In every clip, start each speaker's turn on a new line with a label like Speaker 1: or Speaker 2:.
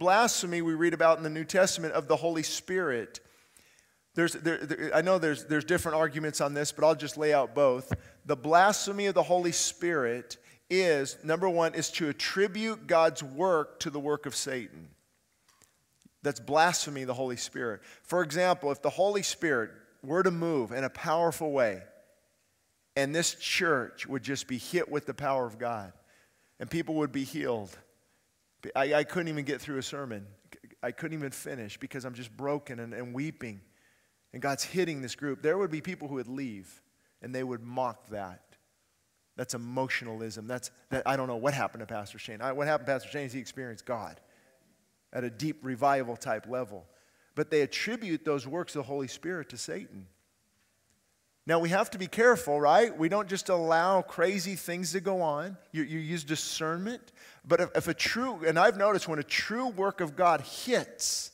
Speaker 1: blasphemy we read about in the New Testament of the Holy Spirit. I know there's different arguments on this, but I'll just lay out both. The blasphemy of the Holy Spirit is, number one, is to attribute God's work to the work of Satan. That's blasphemy of the Holy Spirit. For example, if the Holy Spirit were to move in a powerful way, and this church would just be hit with the power of God, and people would be healed, I couldn't even get through a sermon. I couldn't even finish because I'm just broken and weeping. And God's hitting this group. There would be people who would leave, and they would mock that. That's emotionalism. I don't know what happened to Pastor Shane. What happened to Pastor Shane is he experienced God at a deep revival type level. But they attribute those works of the Holy Spirit to Satan. Now we have to be careful, right? We don't just allow crazy things to go on. You use discernment. But if a true, and I've noticed when a true work of God hits,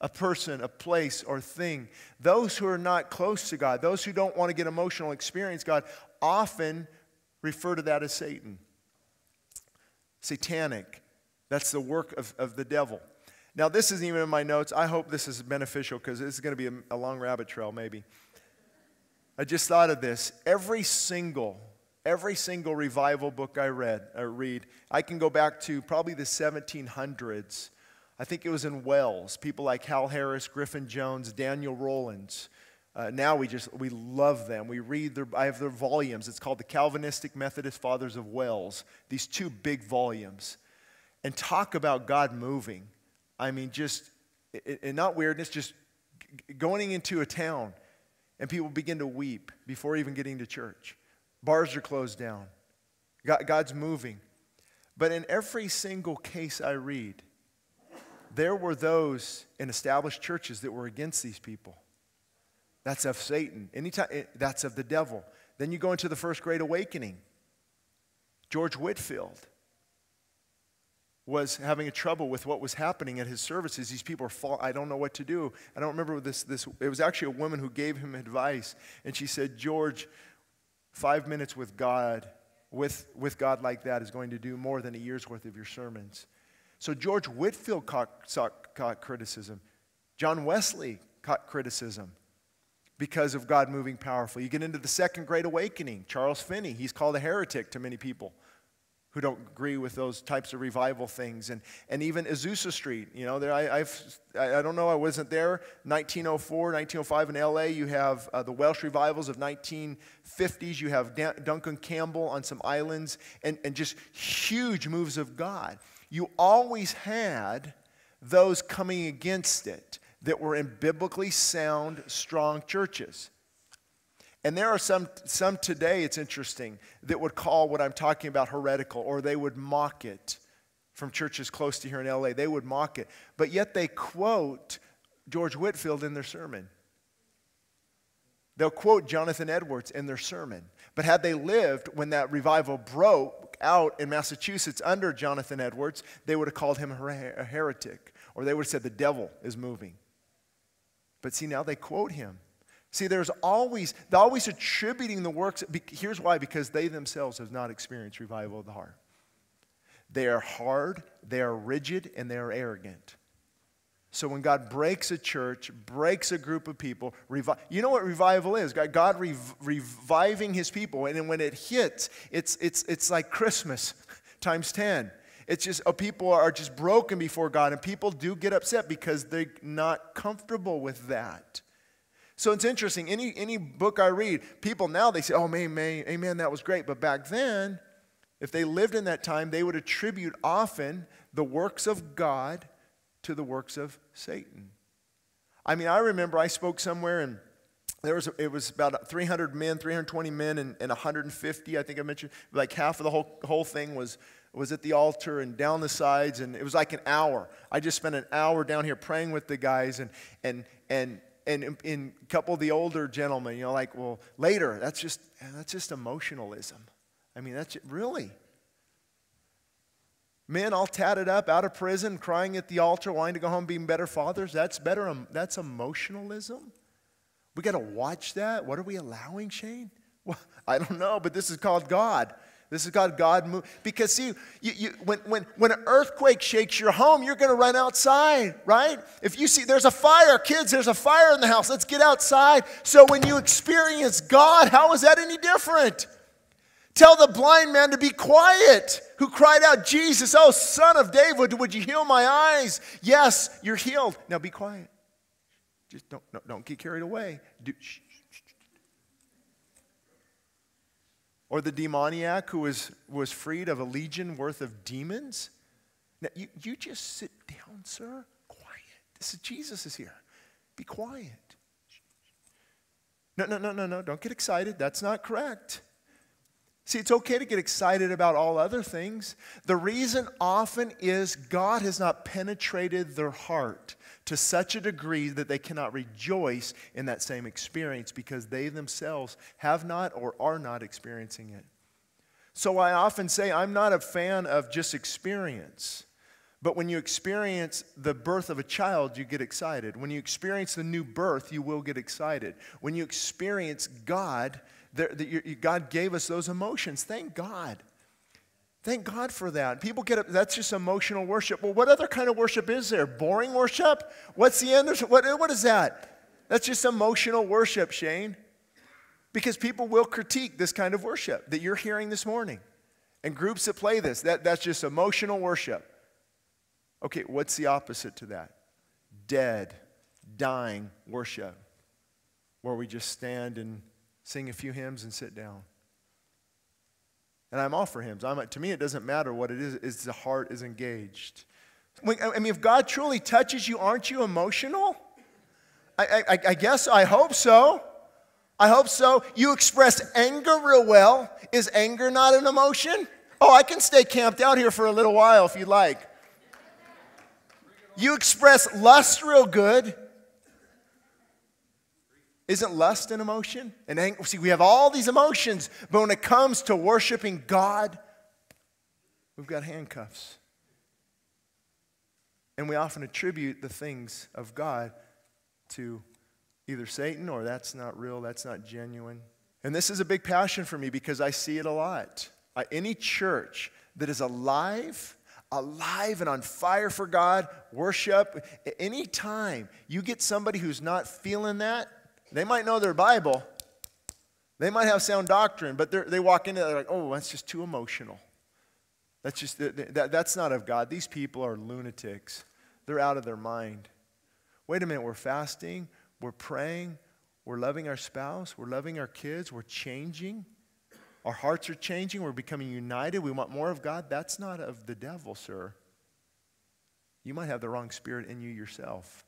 Speaker 1: a person, a place, or thing, those who are not close to God, those who don't want to get emotional experience God, often refer to that as Satan. Satanic. That's the work of the devil. Now, this isn't even in my notes. I hope this is beneficial because this is going to be a long rabbit trail, maybe. I just thought of this. Every single revival book I read, I can go back to probably the 1700s. I think it was in Wales. People like Hal Harris, Griffin Jones, Daniel Rollins. Now we love them. I have their volumes. It's called the Calvinistic Methodist Fathers of Wales. These two big volumes. And talk about God moving. I mean, and not weirdness, just going into a town and people begin to weep before even getting to church. Bars are closed down. God's moving. But in every single case I read, there were those in established churches that were against these people. That's of Satan. That's of the devil. Then you go into the First Great Awakening. George Whitefield was having trouble with what was happening at his services. These people I don't know what to do. I don't remember this. It was actually a woman who gave him advice. And she said, George, 5 minutes with God, with God like that is going to do more than a year's worth of your sermons. So George Whitefield caught criticism. John Wesley caught criticism because of God moving powerfully. You get into the Second Great Awakening. Charles Finney, he's called a heretic to many people who don't agree with those types of revival things. And even Azusa Street, you know, I don't know, I wasn't there. 1904, 1905 in LA, you have the Welsh revivals of 1950s. You have Duncan Campbell on some islands, and just huge moves of God. You always had those coming against it that were in biblically sound, strong churches. And there are some today, it's interesting, that would call what I'm talking about heretical, or they would mock it from churches close to here in LA. They would mock it. But yet they quote George Whitefield in their sermon. They'll quote Jonathan Edwards in their sermon. But had they lived when that revival broke out in Massachusetts under Jonathan Edwards, they would have called him a heretic. Or they would have said the devil is moving. But see, now they quote him. See, they're always attributing the works. Here's why, because they themselves have not experienced revival of the heart. They are hard, they are rigid, and they are arrogant. So when God breaks a church, breaks a group of people, you know what revival is? God reviving his people. And then when it hits, it's like Christmas times 10. It's just, people are just broken before God, and people do get upset because they're not comfortable with that. So it's interesting. Any book I read, people now, they say, oh, amen, that was great. But back then, if they lived in that time, they would attribute often the works of God to the works of Satan. I mean, I remember I spoke somewhere, and it was about 300 men, 320 men, and 150, I think I mentioned, like half of the whole thing was at the altar and down the sides, and it was like an hour. I just spent an hour down here praying with the guys, and in a couple of the older gentlemen, you know, like, well, later, that's just emotionalism. I mean, really? Men all tatted up, out of prison, crying at the altar, wanting to go home, being better fathers, that's emotionalism? We got to watch that? What are we allowing, Shane? Well, I don't know, but this is called God. This is God move. Because see, when an earthquake shakes your home, you're going to run outside, right? If you see there's a fire, kids, there's a fire in the house, let's get outside. So when you experience God, how is that any different? Tell the blind man to be quiet, who cried out, Jesus, oh, Son of David, would you heal my eyes? Yes, you're healed. Now be quiet. Just don't get carried away. Shh. Or the demoniac who was freed of a legion worth of demons. Now, you just sit down, sir. Quiet. Jesus is here. Be quiet. No. Don't get excited. That's not correct. See, it's okay to get excited about all other things. The reason often is God has not penetrated their heart to such a degree that they cannot rejoice in that same experience because they themselves have not or are not experiencing it. So I often say I'm not a fan of just experience. But when you experience the birth of a child, you get excited. When you experience the new birth, you will get excited. When you experience God, God gave us those emotions. Thank God. Thank God for that. People get up, that's just emotional worship. Well, what other kind of worship is there? Boring worship? What's the end? What is that? That's just emotional worship, Shane. Because people will critique this kind of worship that you're hearing this morning. And groups that play this, that's just emotional worship. Okay, what's the opposite to that? Dead, dying worship. Where we just stand and sing a few hymns and sit down. And I'm all for hymns. To me, it doesn't matter what it is. It's the heart is engaged. I mean, if God truly touches you, aren't you emotional? I guess, I hope so. I hope so. You express anger real well. Is anger not an emotion? Oh, I can stay camped out here for a little while if you like. You express lust real good. Isn't lust an emotion? And anger, see, we have all these emotions, but when it comes to worshiping God, we've got handcuffs. And we often attribute the things of God to either Satan or that's not real, that's not genuine. And this is a big passion for me because I see it a lot. Any church that is alive and on fire for God, worship, any time you get somebody who's not feeling that, they might know their Bible. They might have sound doctrine, but they walk into it, they're like, oh, that's just too emotional. That's not of God. These people are lunatics. They're out of their mind. Wait a minute, we're fasting, we're praying, we're loving our spouse, we're loving our kids, we're changing. Our hearts are changing, we're becoming united, we want more of God. That's not of the devil, sir. You might have the wrong spirit in you yourself.